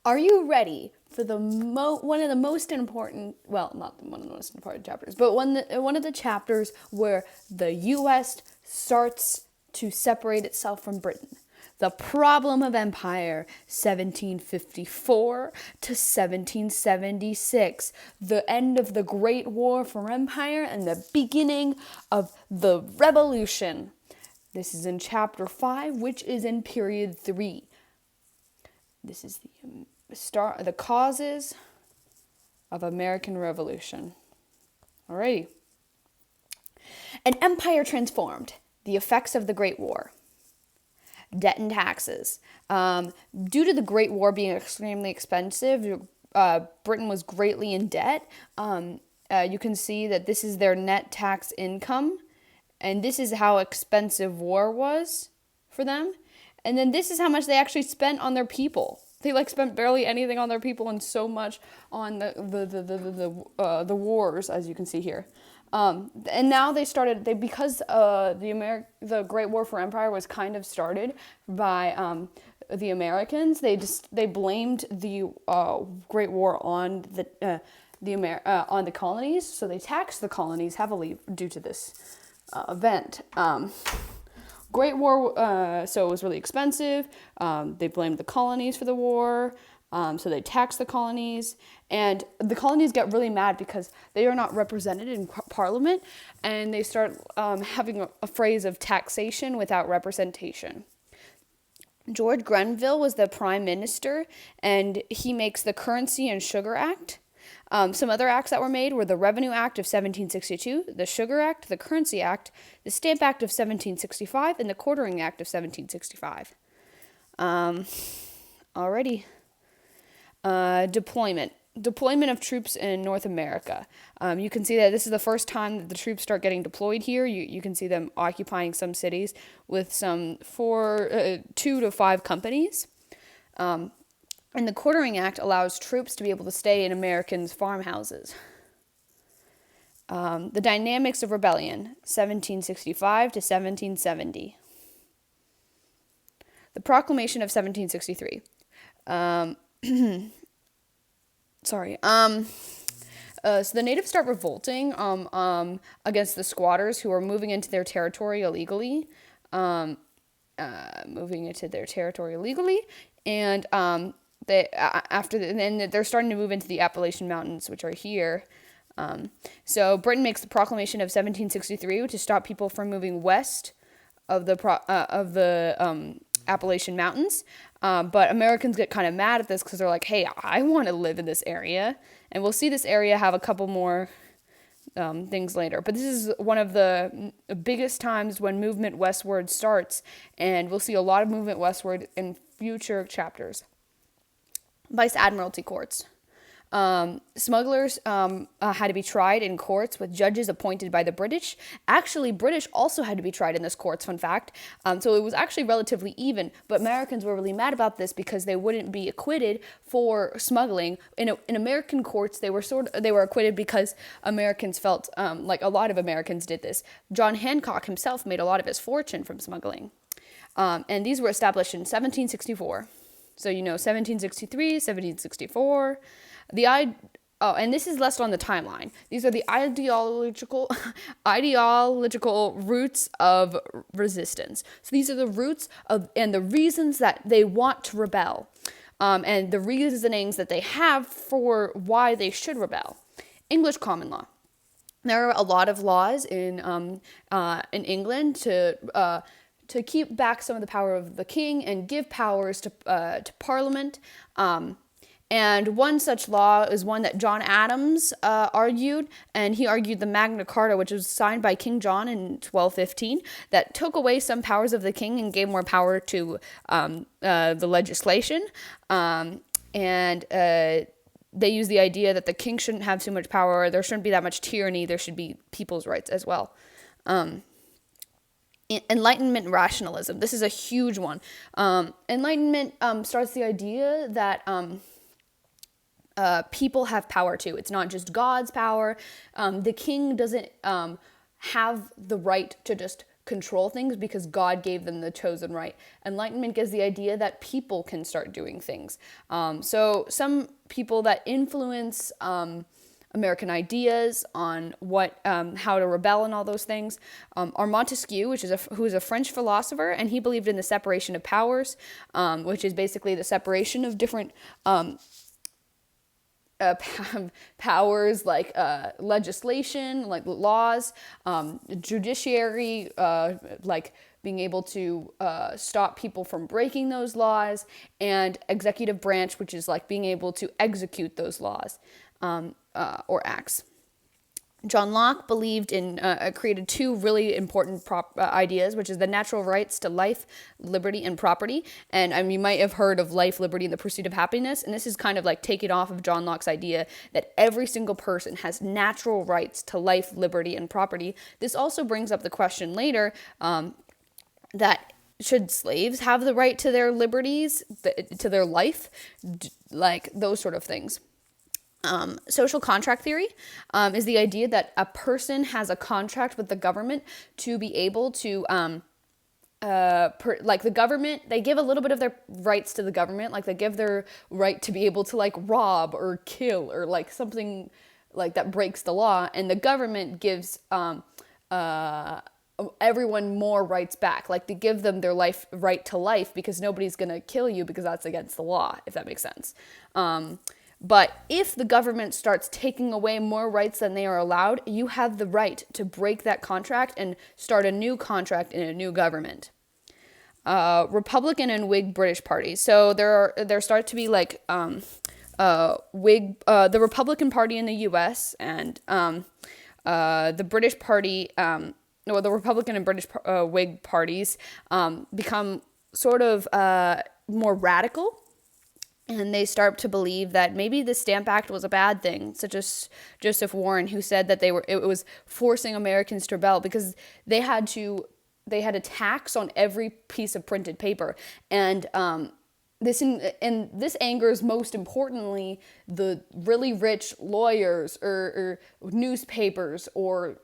Are you ready for one of the most important, well, not one of the most important chapters, but one of the chapters where the U.S. starts to separate itself from Britain? The Problem of Empire, 1754 to 1776. The end of the Great War for Empire and the beginning of the Revolution. This is in Chapter 5, which is in Period 3. This is the causes of American Revolution. Alrighty. An empire transformed. The effects of the Great War. Debt and taxes. Due to the Great War being extremely expensive, Britain was greatly in debt. You can see that this is their net tax income, and this is how expensive war was for them. And then this is how much they actually spent on their people. They spent barely anything on their people and so much on the wars, as you can see here. And now because the Great War for Empire was kind of started by the Americans. They blamed the Great War on on the colonies, so they taxed the colonies heavily due to this event. Great War, so it was really expensive. They blamed the colonies for the war. So they tax the colonies, and the colonies get really mad because they are not represented in Parliament, and they start having a phrase of taxation without representation. George Grenville was the prime minister, and he makes the Currency and Sugar Act. Some other acts that were made were the Revenue Act of 1762, the Sugar Act, the Currency Act, the Stamp Act of 1765, and the Quartering Act of 1765. Alrighty. Deployment of troops in North America. You can see that this is the first time that the troops start getting deployed here. You can see them occupying some cities with some 2 to 5 companies. And the Quartering Act allows troops to be able to stay in Americans' farmhouses. The Dynamics of Rebellion, 1765 to 1770. The Proclamation of 1763. So the natives start revolting against the squatters who are moving into their territory illegally. And then they're starting to move into the Appalachian Mountains, which are here. So Britain makes the Proclamation of 1763 to stop people from moving west of the Appalachian Mountains. But Americans get kind of mad at this because they're like, hey, I want to live in this area. And we'll see this area have a couple more things later. But this is one of the biggest times when movement westward starts. And we'll see a lot of movement westward in future chapters. Vice Admiralty courts. Smugglers had to be tried in courts with judges appointed by the British. Actually, British also had to be tried in this courts, fun fact. So it was actually relatively even, but Americans were really mad about this because they wouldn't be acquitted for smuggling. In American courts, they were acquitted because Americans felt like a lot of Americans did this. John Hancock himself made a lot of his fortune from smuggling. And these were established in 1764. So 1763, 1764. And this is less on the timeline. These are the ideological roots of resistance. So these are the roots and the reasons that they want to rebel, and the reasonings that they have for why they should rebel. English common law. There are a lot of laws in England to keep back some of the power of the king and give powers to Parliament. And one such law is one that John Adams argued, and he argued the Magna Carta, which was signed by King John in 1215, that took away some powers of the king and gave more power to the legislation. They use the idea that the king shouldn't have too much power, there shouldn't be that much tyranny, there should be people's rights as well. Enlightenment Rationalism. This is a huge one. Enlightenment starts the idea that people have power too. It's not just God's power. The king doesn't have the right to just control things because God gave them the chosen right. Enlightenment gives the idea that people can start doing things. So some people that influence American ideas on how to rebel and all those things are Montesquieu, who is a French philosopher, and he believed in the separation of powers, which is basically the separation of different powers like legislation, like laws, judiciary, like being able to stop people from breaking those laws, and executive branch, which is like being able to execute those laws or acts. John Locke believed in, created two really important ideas, which is the natural rights to life, liberty, and property. And you might have heard of life, liberty, and the pursuit of happiness. And this is kind of like taking off of John Locke's idea that every single person has natural rights to life, liberty, and property. This also brings up the question later that should slaves have the right to their liberties, to their life, like those sort of things. Social contract theory is the idea that a person has a contract with the government to be able to, like the government, they give a little bit of their rights to the government, like they give their right to be able to like rob or kill or like something like that breaks the law, and the government gives everyone more rights back. Like they give them their right to life because nobody's gonna kill you because that's against the law, if that makes sense. But if the government starts taking away more rights than they are allowed, you have the right to break that contract and start a new contract in a new government. Republican and Whig British parties. So there start to be like the Republican Party in the U.S. and the British Party, or the Republican and British Whig parties become sort of more radical. And they start to believe that maybe the Stamp Act was a bad thing, such as Joseph Warren, who said that it was forcing Americans to rebel because they had a tax on every piece of printed paper, and this angers most importantly the really rich lawyers or newspapers or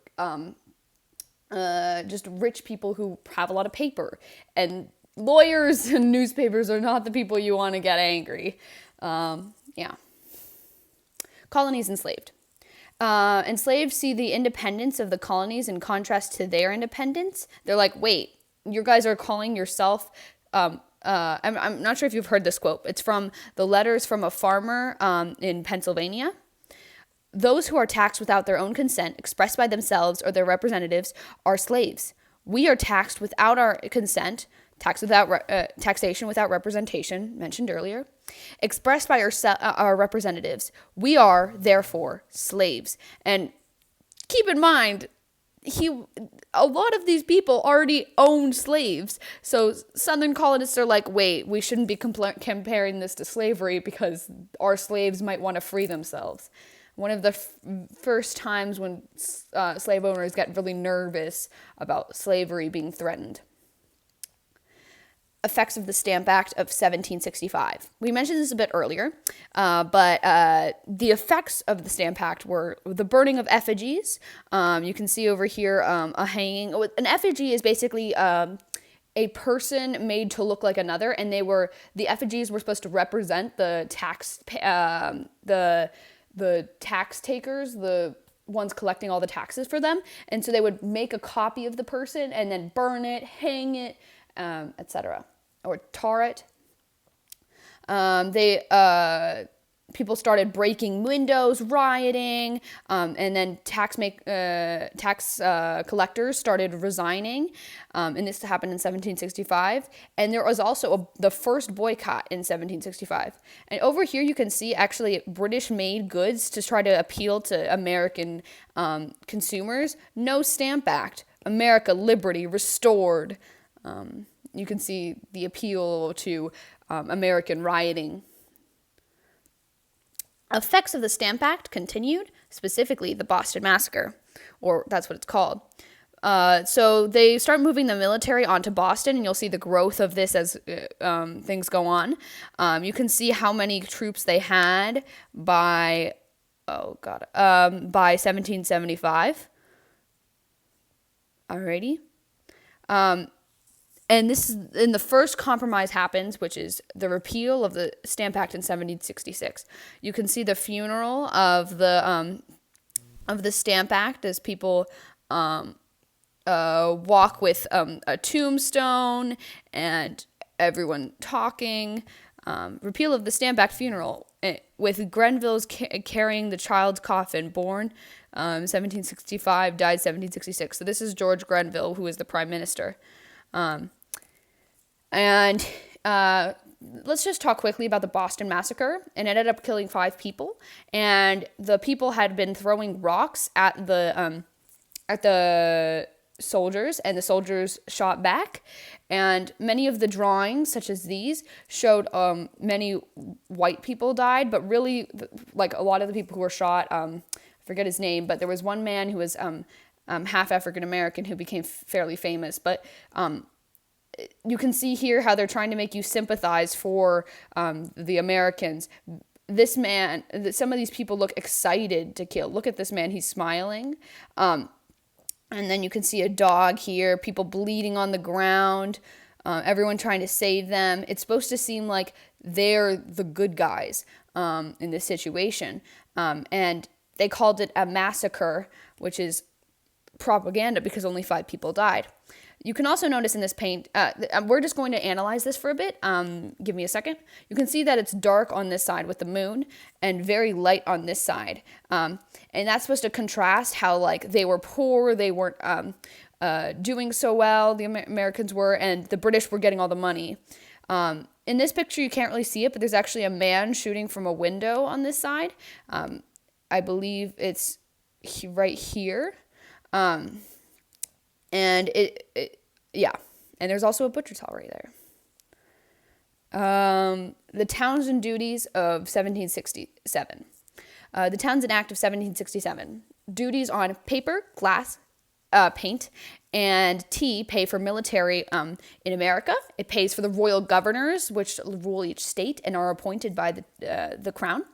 just rich people who have a lot of paper. And lawyers and newspapers are not the people you want to get angry. Colonies enslaved. Enslaved see the independence of the colonies in contrast to their independence. They're like, wait, you guys are calling yourself... I'm not sure if you've heard this quote. It's from the letters from a farmer in Pennsylvania. Those who are taxed without their own consent, expressed by themselves or their representatives, are slaves. We are taxed without our consent, taxation without representation, mentioned earlier, expressed by our representatives. We are, therefore, slaves. And keep in mind, a lot of these people already owned slaves. So Southern colonists are like, wait, we shouldn't be comparing this to slavery because our slaves might want to free themselves. One of the first times when slave owners get really nervous about slavery being threatened. Effects of the Stamp Act of 1765. We mentioned this a bit earlier, but the effects of the Stamp Act were the burning of effigies. You can see over here a hanging. An effigy is basically a person made to look like another, and the effigies were supposed to represent the tax takers, the ones collecting all the taxes for them. And so they would make a copy of the person and then burn it, hang it, etc., or tar it. People started breaking windows, rioting, and then tax collectors started resigning, and this happened in 1765. And there was also the first boycott in 1765. And over here you can see actually British-made goods to try to appeal to American consumers. No Stamp Act. America, liberty, restored. You can see the appeal to American rioting. Effects of the Stamp Act continued, specifically the Boston Massacre, or that's what it's called. So they start moving the military onto Boston, and you'll see the growth of this as things go on. You can see how many troops they had by 1775. Alrighty. And the first compromise happens, which is the repeal of the Stamp Act in 1766. You can see the funeral of the Stamp Act as people walk with a tombstone and everyone talking. Repeal of the Stamp Act funeral with Grenville's carrying the child's coffin, born 1765, died 1766. So this is George Grenville, who is the prime minister. And let's just talk quickly about the Boston Massacre. It ended up killing 5 people, and the people had been throwing rocks at the soldiers, and the soldiers shot back. And many of the drawings, such as these, showed many white people died, but really, like a lot of the people who were shot, I forget his name, but there was one man who was half African American who became fairly famous, but you can see here how they're trying to make you sympathize for the Americans. This man, some of these people look excited to kill. Look at this man, he's smiling. And then you can see a dog here, people bleeding on the ground, everyone trying to save them. It's supposed to seem like they're the good guys in this situation. And they called it a massacre, which is propaganda because only 5 people died. You can also notice in this paint, we're just going to analyze this for a bit. Give me a second. You can see that it's dark on this side with the moon and very light on this side. And that's supposed to contrast how, like, they were poor, they weren't doing so well, the Americans were, and the British were getting all the money. In this picture, you can't really see it, but there's actually a man shooting from a window on this side. I believe it's right here. And yeah. And there's also a butcher's hall right there. The Townsend duties of 1767. The Townsend Act of 1767. Duties on paper, glass, paint, and tea pay for military in America. It pays for the royal governors, which rule each state and are appointed by the crown.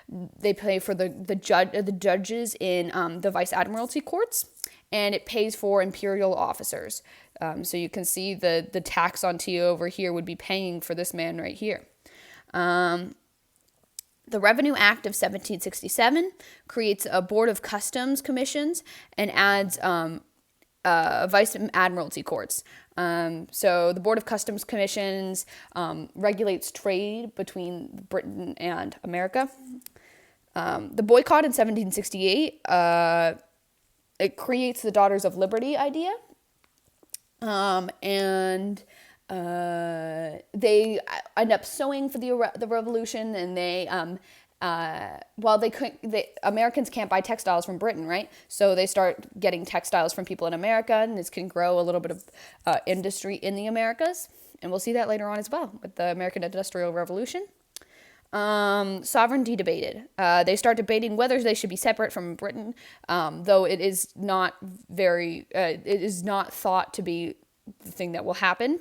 They pay for the judges in the Vice Admiralty courts. And it pays for imperial officers. So you can see the tax on tea over here would be paying for this man right here. The Revenue Act of 1767 creates a Board of Customs Commissions and adds Vice Admiralty courts. So the Board of Customs Commissions regulates trade between Britain and America. The boycott in 1768... it creates the Daughters of Liberty idea, and they end up sewing for the revolution, and they Americans can't buy textiles from Britain, right? So they start getting textiles from people in America, and this can grow a little bit of industry in the Americas, and we'll see that later on as well with the American Industrial Revolution. Sovereignty debated. They start debating whether they should be separate from Britain, though it is not thought to be the thing that will happen.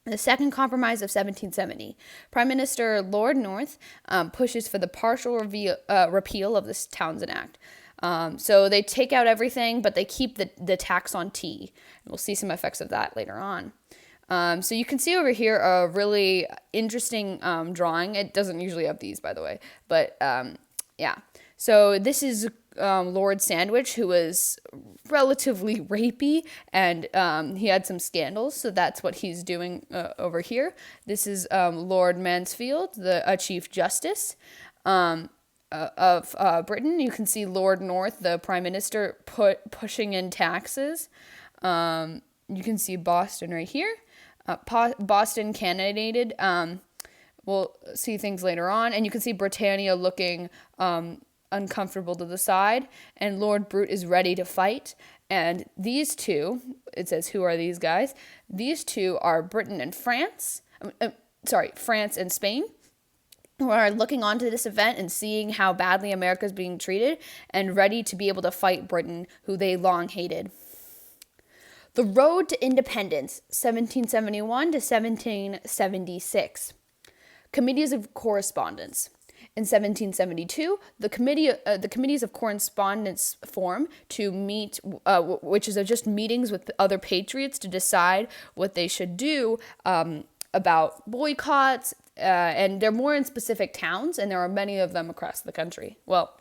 The Second Compromise of 1770. Prime Minister Lord North pushes for the partial repeal of this Townsend Act. So they take out everything, but they keep the tax on tea. We'll see some effects of that later on. So you can see over here a really interesting drawing. It doesn't usually have these, by the way. But, yeah. So this is Lord Sandwich, who was relatively rapey, and he had some scandals. So that's what he's doing over here. This is Lord Mansfield, the Chief Justice of Britain. You can see Lord North, the Prime Minister, pushing in taxes. You can see Boston right here. Boston cannonaded. We'll see things later on. And you can see Britannia looking uncomfortable to the side. And Lord Brute is ready to fight. And these two, it says, who are these guys? These two are Britain and France. France and Spain, who are looking onto this event and seeing how badly America is being treated and ready to be able to fight Britain, who they long hated. The Road to Independence, 1771 to 1776. Committees of Correspondence. In 1772, the committees of correspondence form to meet, which is just meetings with other patriots to decide what they should do about boycotts, and they're more in specific towns, and there are many of them across the country. Well,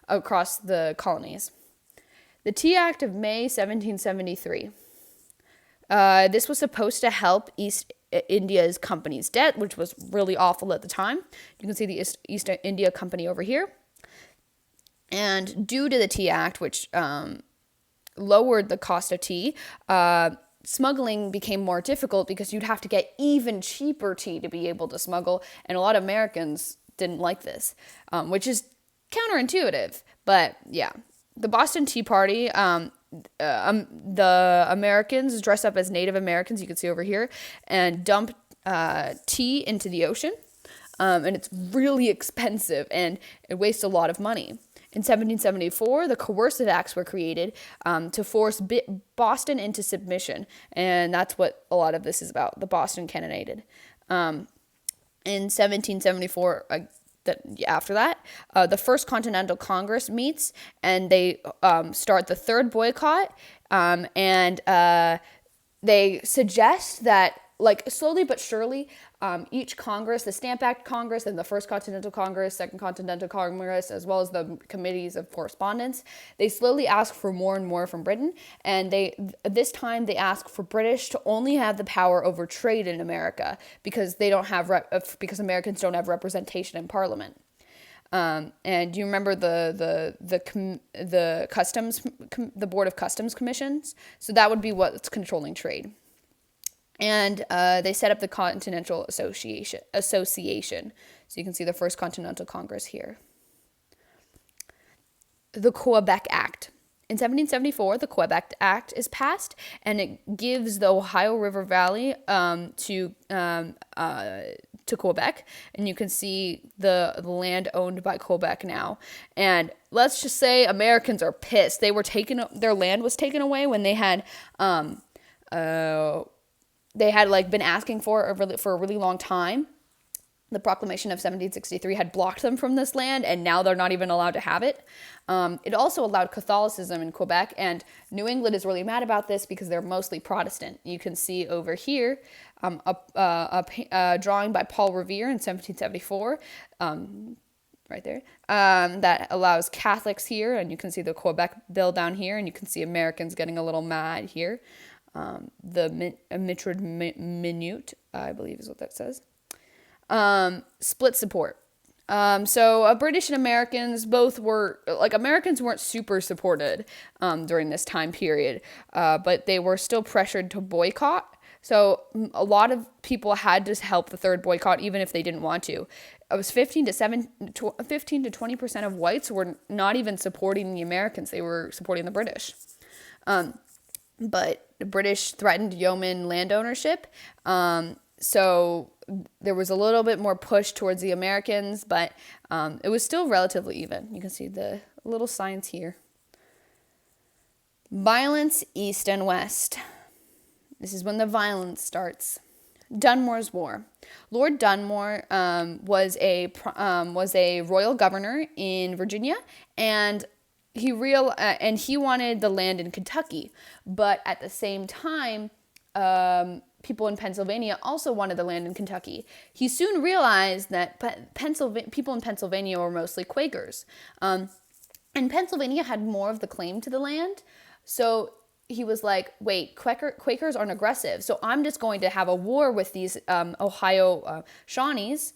across the colonies. The Tea Act of May 1773. This was supposed to help East India's Company's debt, which was really awful at the time. You can see the East India Company over here. And due to the Tea Act, which lowered the cost of tea, smuggling became more difficult because you'd have to get even cheaper tea to be able to smuggle. And a lot of Americans didn't like this, which is counterintuitive. But yeah, the Boston Tea Party, the Americans dress up as Native Americans, you can see over here, and dump tea into the ocean. And it's really expensive and it wastes a lot of money. In 1774, the coercive acts were created to force Boston into submission. And that's what a lot of this is about, the Boston Cannonade. In 1774, after that, the First Continental Congress meets, and they start the third boycott, and they suggest that, like, slowly but surely, each Congress, the Stamp Act Congress and the First Continental Congress, Second Continental Congress, as well as the Committees of Correspondence, they slowly ask for more and more from Britain, and this time they ask for British to only have the power over trade in America because they don't have because Americans don't have representation in Parliament. And you remember the customs, the Board of Customs Commissions? So that would be what's controlling trade. And they set up the Continental Association. So you can see the First Continental Congress here. The Quebec Act. In 1774, the Quebec Act is passed, and it gives the Ohio River Valley to Quebec, and you can see the land owned by Quebec now. And let's just say Americans are pissed. Their land was taken away when they had been asking for a really long time. The Proclamation of 1763 had blocked them from this land, and now they're not even allowed to have it. It also allowed Catholicism in Quebec, and New England is really mad about this because they're mostly Protestant. You can see over here a drawing by Paul Revere in 1774, right there, that allows Catholics here, and you can see the Quebec bill down here, and you can see Americans getting a little mad here. The Mitred Minute, I believe is what that says. Split support. So British and Americans both were, Americans weren't super supported during this time period, but they were still pressured to boycott. So a lot of people had to help the third boycott, even if they didn't want to. It was 15 to 20% of whites were not even supporting the Americans. They were supporting the British. But the British threatened yeoman land ownership. So there was a little bit more push towards the Americans, but it was still relatively even. You can see the little signs here. Violence, East and West. This is when the violence starts. Dunmore's War. Lord Dunmore was a royal governor in Virginia, and he wanted the land in Kentucky, but at the same time, people in Pennsylvania also wanted the land in Kentucky. He soon realized that people in Pennsylvania were mostly Quakers, and Pennsylvania had more of the claim to the land. So he was like, wait, Quakers aren't aggressive, so I'm just going to have a war with these Ohio Shawnees,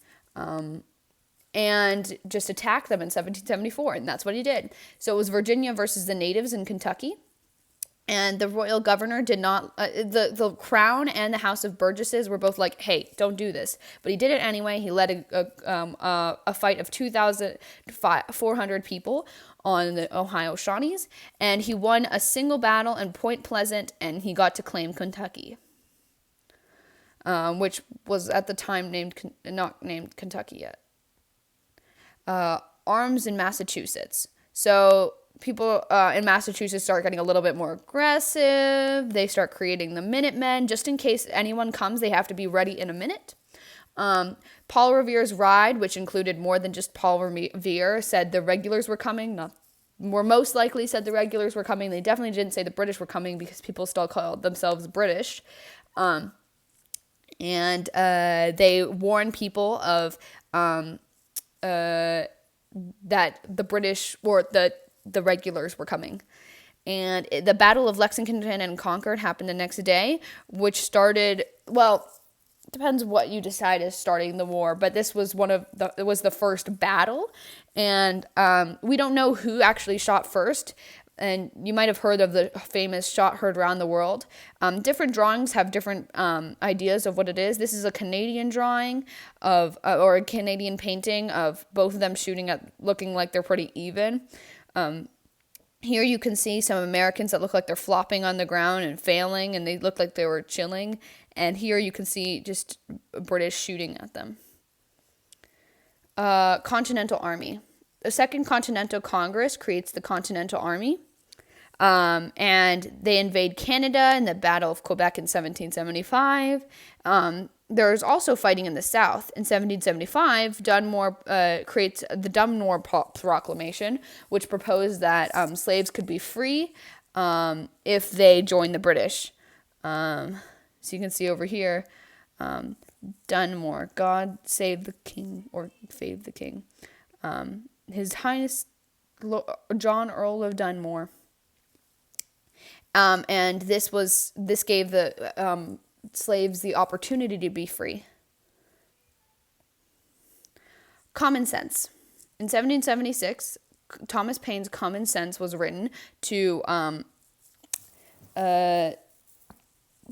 and just attack them in 1774, and that's what he did. So it was Virginia versus the natives in Kentucky, and the royal governor did not, the crown and the House of Burgesses were both like, hey, don't do this. But he did it anyway. He led a fight of 2,400 people on the Ohio Shawnees, and he won a single battle in Point Pleasant, and he got to claim Kentucky, which was at the time not named Kentucky yet. Arms in Massachusetts. So people in Massachusetts start getting a little bit more aggressive. They start creating the Minutemen. Just in case anyone comes, they have to be ready in a minute. Paul Revere's ride, which included more than just Paul Revere, said the regulars were coming. More most likely said the regulars were coming. They definitely didn't say the British were coming because people still called themselves British. And they warned people of that the British or the regulars were coming. And the Battle of Lexington and Concord happened the next day, which started, well, depends what you decide is starting the war, but this was it was the first battle. And we don't know who actually shot first. And you might have heard of the famous shot heard around the world. Different drawings have different ideas of what it is. This is a Canadian drawing or a Canadian painting of both of them shooting at, looking like they're pretty even. Here you can see some Americans that look like they're flopping on the ground and failing, and they look like they were chilling. And here you can see just British shooting at them. Continental Army. The Second Continental Congress creates the Continental Army. And they invade Canada in the Battle of Quebec in 1775. There's also fighting in the South. In 1775, Dunmore creates the Dunmore Proclamation, which proposed that slaves could be free if they joined the British. So you can see over here, Dunmore, God save the king, or save the king. His Highness John Earl of Dunmore. And this gave the slaves the opportunity to be free. Common sense. In 1776, Thomas Paine's Common Sense was written to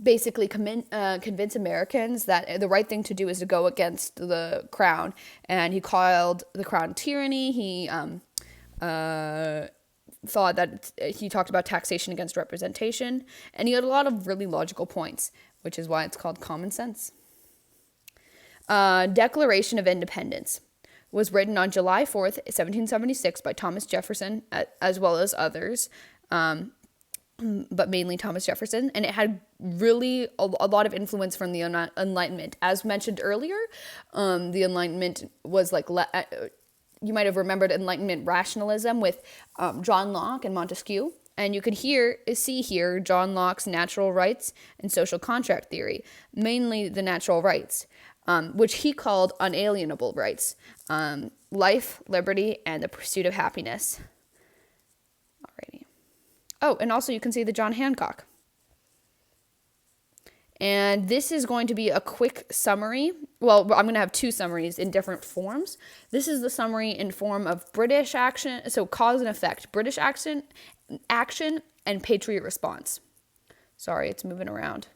basically convince Americans that the right thing to do is to go against the crown. And he called the crown tyranny. He thought that he talked about taxation against representation, and he had a lot of really logical points, which is why it's called Common Sense. Declaration of Independence was written on July 4th, 1776 by Thomas Jefferson, as well as others, but mainly Thomas Jefferson, and it had really a lot of influence from the Enlightenment. As mentioned earlier, the Enlightenment was like... you might have remembered Enlightenment Rationalism with John Locke and Montesquieu. And you could see here John Locke's natural rights and social contract theory, mainly the natural rights, which he called unalienable rights, life, liberty, and the pursuit of happiness. Alrighty. Oh, and also you can see the John Hancock. And this is going to be a quick summary. Well, I'm going to have two summaries in different forms. This is the summary in form of British action, so cause and effect, British action, and Patriot response. Sorry, it's moving around.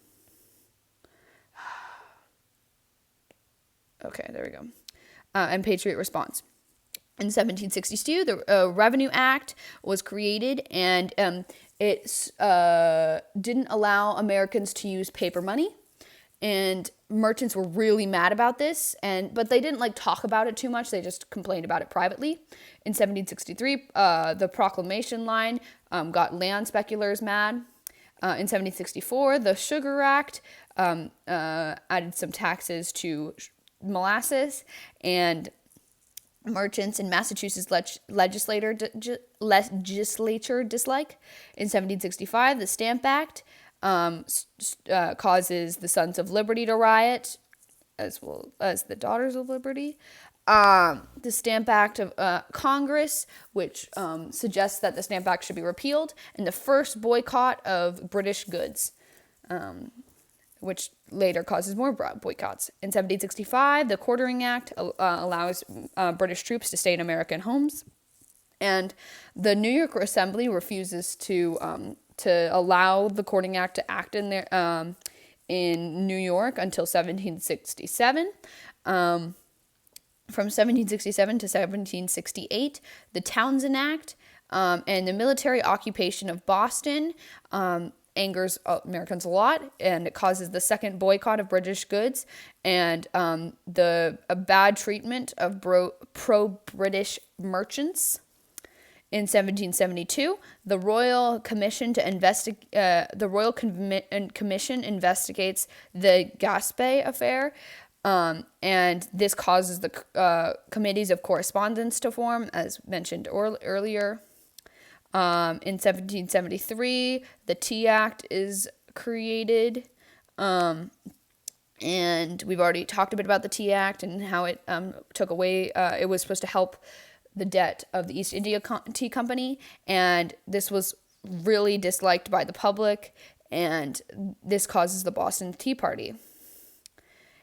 Okay, there we go. And Patriot response. In 1762, the Revenue Act was created, and it didn't allow Americans to use paper money, and merchants were really mad about this, but they didn't talk about it too much. They just complained about it privately. In 1763, the Proclamation line got land speculators mad. In 1764, the Sugar Act added some taxes to molasses, and merchants in Massachusetts legislature dislike. In 1765, the Stamp Act causes the Sons of Liberty to riot, as well as the Daughters of Liberty. The Stamp Act of Congress, which suggests that the Stamp Act should be repealed, and the first boycott of British goods, which later causes more boycotts. In 1765, the Quartering Act allows British troops to stay in American homes, and the New York Assembly refuses to allow the Quartering Act to act in New York until 1767. From 1767 to 1768, the Townsend Act and the military occupation of Boston angers Americans a lot, and it causes the second boycott of British goods and the bad treatment of pro-British merchants. In 1772, the Royal Commission investigates the Gaspé affair, And this causes the committees of correspondence to form, as mentioned earlier. In 1773, the Tea Act is created. And we've already talked a bit about the Tea Act and how it took away, it was supposed to help the debt of the East India Tea Company. And this was really disliked by the public. And this causes the Boston Tea Party.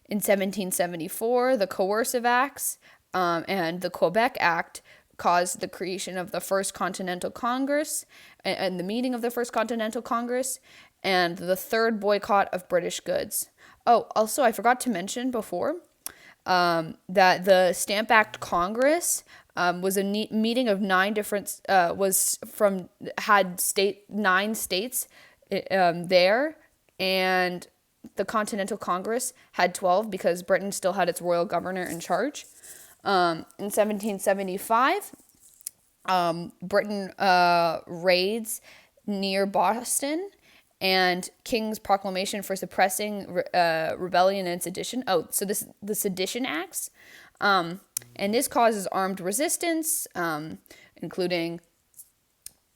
In 1774, the Coercive Acts and the Quebec Act caused the creation of the First Continental Congress and the meeting of the First Continental Congress and the third boycott of British goods. Oh, also, I forgot to mention before that the Stamp Act Congress was a meeting of 9 different, had 9 states there, and the Continental Congress had 12 because Britain still had its royal governor in charge. In 1775, Britain raids near Boston, and King's proclamation for suppressing rebellion and sedition. Oh, so the Sedition Acts. And this causes armed resistance, including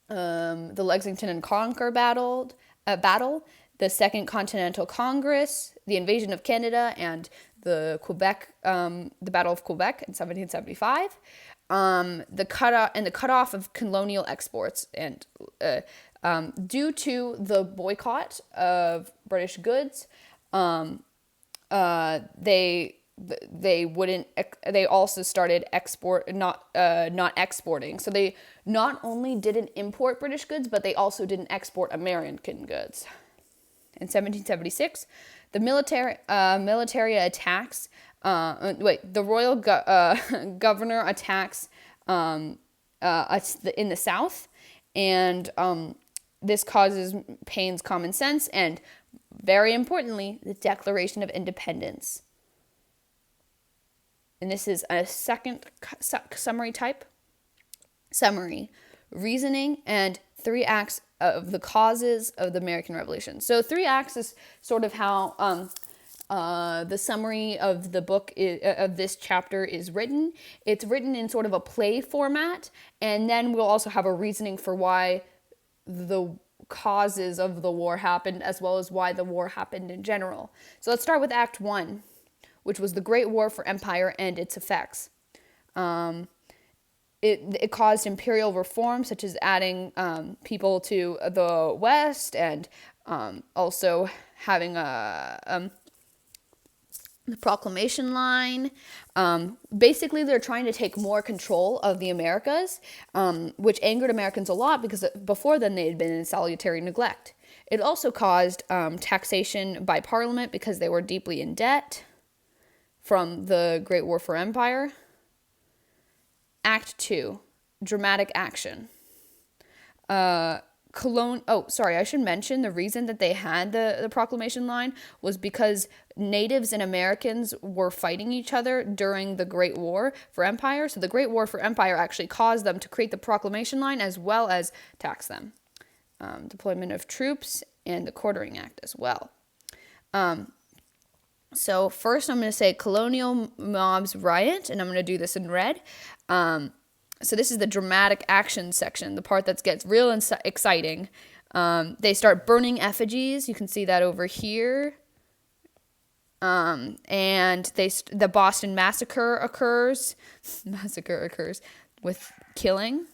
the Lexington and Concord battle, the Second Continental Congress, the invasion of Canada, and the Battle of Quebec in 1775. The cutoff of colonial exports, and due to the boycott of British goods, they also started not exporting. So they not only didn't import British goods, but they also didn't export American goods. In 1776, the military attacks. The royal governor attacks in the South, and this causes Paine's Common Sense, and very importantly, the Declaration of Independence. And this is a second summary type. Summary, reasoning, and 3 acts of the causes of the American Revolution. So 3 acts is sort of how the summary of the book of this chapter is written. It's written in sort of a play format, and then we'll also have a reasoning for why the causes of the war happened, as well as why the war happened in general. So let's start with Act 1, which was the Great War for Empire and its effects. It caused imperial reform, such as adding people to the West, and also having the Proclamation line. Basically, they're trying to take more control of the Americas, which angered Americans a lot because before then they had been in salutary neglect. It also caused taxation by Parliament because they were deeply in debt from the Great War for Empire. Act 2, dramatic action. I should mention the reason that they had the Proclamation line was because natives and Americans were fighting each other during the Great War for Empire. So the Great War for Empire actually caused them to create the Proclamation line as well as tax them. Deployment of troops and the Quartering Act as well. So first I'm going to say colonial mobs riot, and I'm going to do this in red. So this is the dramatic action section, the part that gets real exciting. They start burning effigies. You can see that over here. And the Boston Massacre occurs. With killing.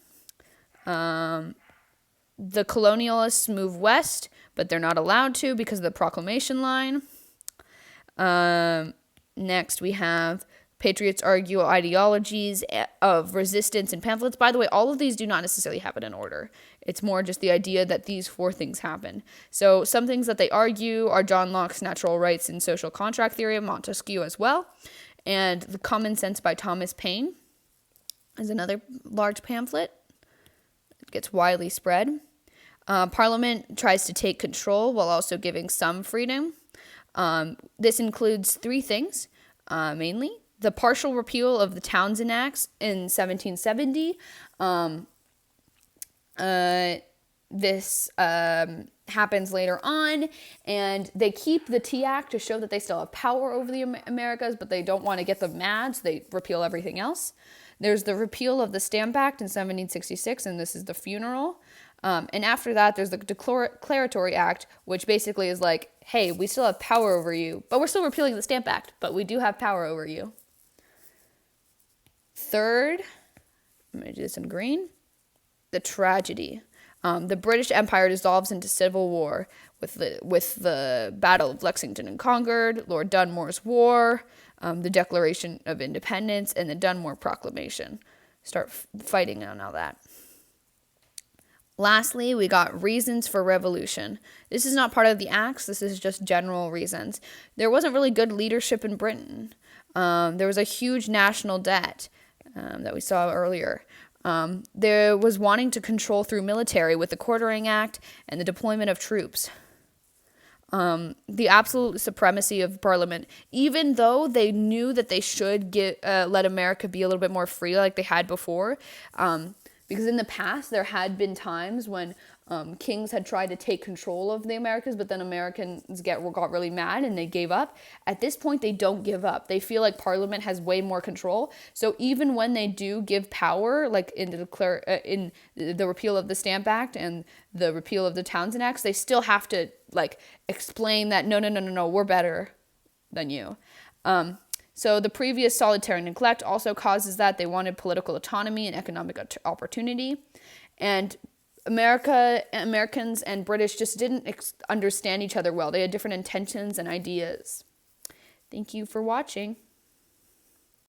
The colonialists move west, but they're not allowed to because of the Proclamation line. Next, we have patriots argue ideologies of resistance and pamphlets. By the way, all of these do not necessarily happen in order. It's more just the idea that these 4 things happen. So some things that they argue are John Locke's Natural Rights and Social Contract Theory of Montesquieu as well. And The Common Sense by Thomas Paine is another large pamphlet. It gets widely spread. Parliament tries to take control while also giving some freedom. This includes 3 things, mainly. The partial repeal of the Townsend Acts in 1770. this happens later on, and they keep the Tea Act to show that they still have power over the Americas, but they don't want to get them mad, so they repeal everything else. There's the repeal of the Stamp Act in 1766, and this is the funeral. And after that, there's the Declaratory Act, which basically is like, hey, we still have power over you, but we're still repealing the Stamp Act, but we do have power over you. Third, I'm going to do this in green, the tragedy. The British Empire dissolves into civil war with the Battle of Lexington and Concord, Lord Dunmore's War, the Declaration of Independence, and the Dunmore Proclamation. Start fighting on all that. Lastly, we got reasons for revolution. This is not part of the acts. This is just general reasons. There wasn't really good leadership in Britain. There was a huge national debt that we saw earlier. There was wanting to control through military with the Quartering Act and the deployment of troops. The absolute supremacy of Parliament, even though they knew that they should let America be a little bit more free like they had before, because in the past there had been times when kings had tried to take control of the Americas, but then Americans got really mad and they gave up. At this point, they don't give up. They feel like Parliament has way more control. So even when they do give power, like in the repeal of the Stamp Act and the repeal of the Townsend Acts, they still have to like explain that no, we're better than you. So the previous solitary neglect also causes that. They wanted political autonomy and economic opportunity. And Americans and British just didn't understand each other well. They had different intentions and ideas. Thank you for watching.